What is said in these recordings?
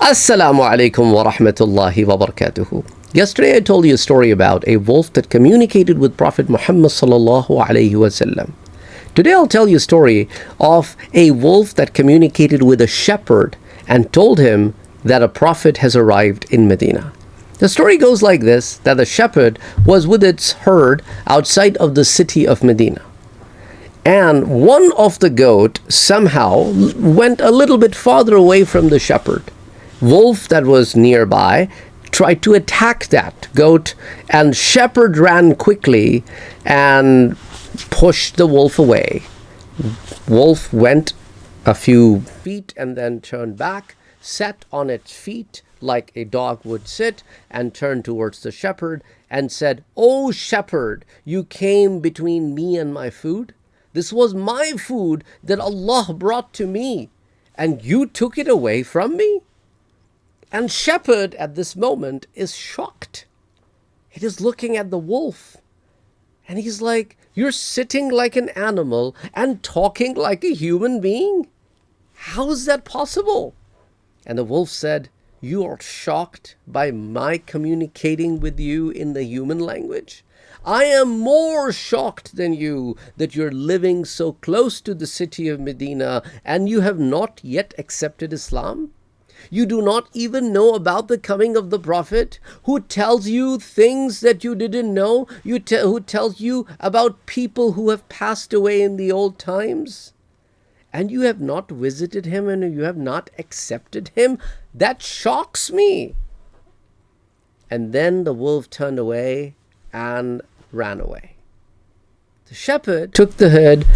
Assalamu alaikum wa rahmatullahi wa barakatuhu. Yesterday I told you a story about a wolf that communicated with Prophet Muhammad sallallahu alaihi wasallam. Today I'll tell you a story of a wolf that communicated with a shepherd and told him that a prophet has arrived in Medina. The story goes like this, that the shepherd was with its herd outside of the city of Medina. And one of the goat somehow went a little bit farther away from the shepherd. Wolf that was nearby tried to attack that goat, and shepherd ran quickly and pushed the wolf away. Wolf went a few feet and then turned back, sat on its feet like a dog would sit, and turned towards the shepherd and said, "O shepherd, you came between me and my food. This was my food that Allah brought to me, and you took it away from me?" And shepherd at this moment is shocked. He is looking at the wolf and he's like, "You're sitting like an animal and talking like a human being? How is that possible?" And the wolf said, "You are shocked by my communicating with you in the human language? I am more shocked than you that you're living so close to the city of Medina and you have not yet accepted Islam. You do not even know about the coming of the Prophet who tells you things that you didn't know, who tells you about people who have passed away in the old times. And you have not visited him and you have not accepted him. That shocks me." And then the wolf turned away and ran away. The shepherd took the herd,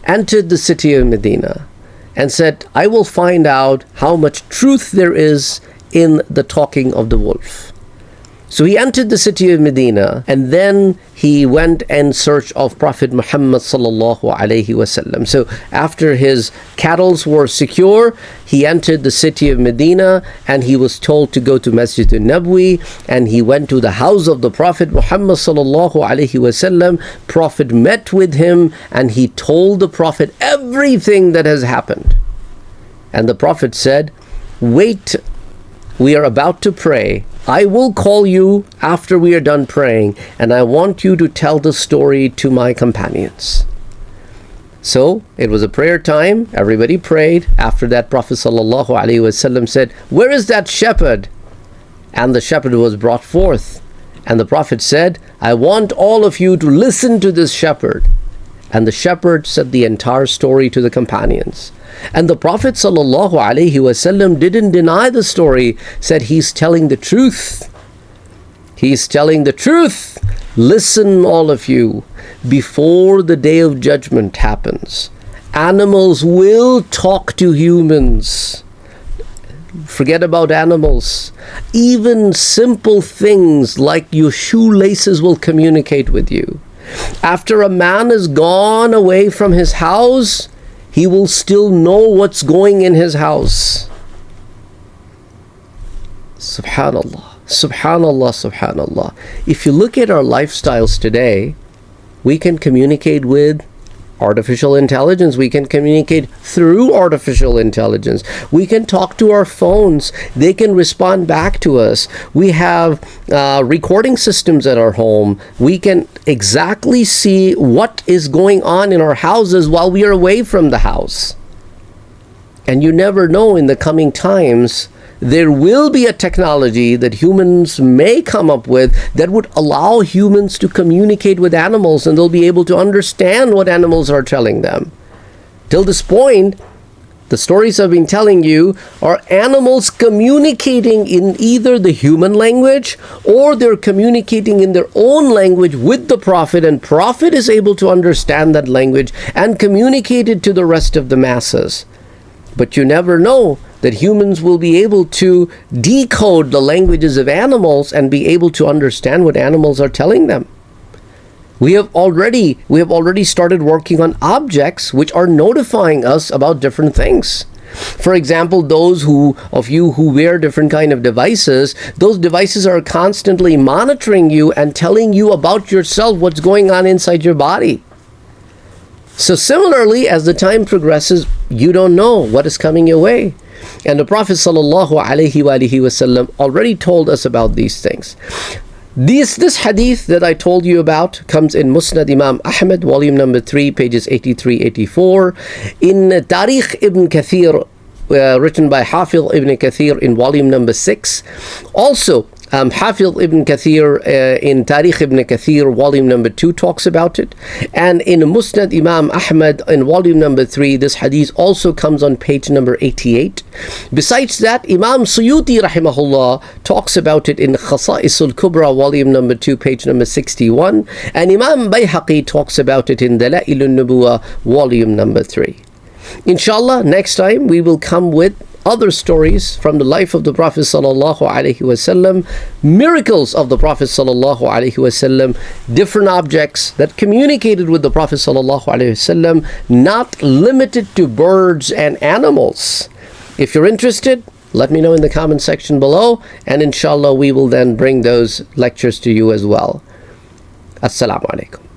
entered the city of Medina, and said, "I will find out how much truth there is in the talking of the wolf." So he entered the city of Medina, and then he went in search of Prophet Muhammad sallallahu alaihi wasallam. So after his cattle were secure, he entered the city of Medina, and he was told to go to Masjid al-Nabwi, and he went to the house of the Prophet Muhammad sallallahu alaihi wasallam. Prophet met with him, and he told the Prophet everything that has happened. And the Prophet said, "Wait, we are about to pray. I will call you after we are done praying, and I want you to tell the story to my companions." So it was a prayer time. Everybody prayed. After that, Prophet sallallahu alaihi wasallam said, "Where is that shepherd?" And the shepherd was brought forth. And the Prophet said, "I want all of you to listen to this shepherd." And the shepherd said the entire story to the companions. And the Prophet sallallahu alaihi wasallam didn't deny the story, said he's telling the truth. He's telling the truth. Listen, all of you, before the day of judgment happens, animals will talk to humans. Forget about animals. Even simple things like your shoelaces will communicate with you. After a man is gone away from his house, he will still know what's going in his house. Subhanallah, subhanallah, subhanallah. If you look at our lifestyles today, we can communicate with artificial intelligence. We can communicate through artificial intelligence. We can talk to our phones. They can respond back to us. We have recording systems at our home. We can exactly see what is going on in our houses while we are away from the house. And you never know, in the coming times, there will be a technology that humans may come up with that would allow humans to communicate with animals, and they'll be able to understand what animals are telling them. Till this point, the stories I've been telling you are animals communicating in either the human language or they're communicating in their own language with the Prophet, and Prophet is able to understand that language and communicate it to the rest of the masses. But you never know that humans will be able to decode the languages of animals and be able to understand what animals are telling them. We have already started working on objects which are notifying us about different things. For example, those of you who wear different kind of devices, those devices are constantly monitoring you and telling you about yourself, what's going on inside your body. So similarly, as the time progresses, you don't know what is coming your way. And the Prophet ﷺ already told us about these things. This hadith that I told you about comes in Musnad Imam Ahmad, volume number 3, pages 83-84. In Tarikh Ibn Kathir, written by Hafiz Ibn Kathir in volume number 6. Also, Hafiz Ibn Kathir in Tarikh Ibn Kathir volume number 2 talks about it, and in Musnad Imam Ahmad in volume number 3 this hadith also comes on page number 88. Besides that, Imam Suyuti rahimahullah talks about it in Khasa'isul Kubra volume number 2 page number 61, and Imam Bayhaqi talks about it in Dalailun Nubuwah volume number 3. Inshallah, next time we will come with other stories from the life of the Prophet sallallahu alaihi wasallam, miracles of the Prophet sallallahu alaihi wasallam, different objects that communicated with the Prophet sallallahu alaihi wasallam, not limited to birds and animals. If you're interested, let me know in the comment section below, and inshallah we will then bring those lectures to you as well. Assalamu alaikum.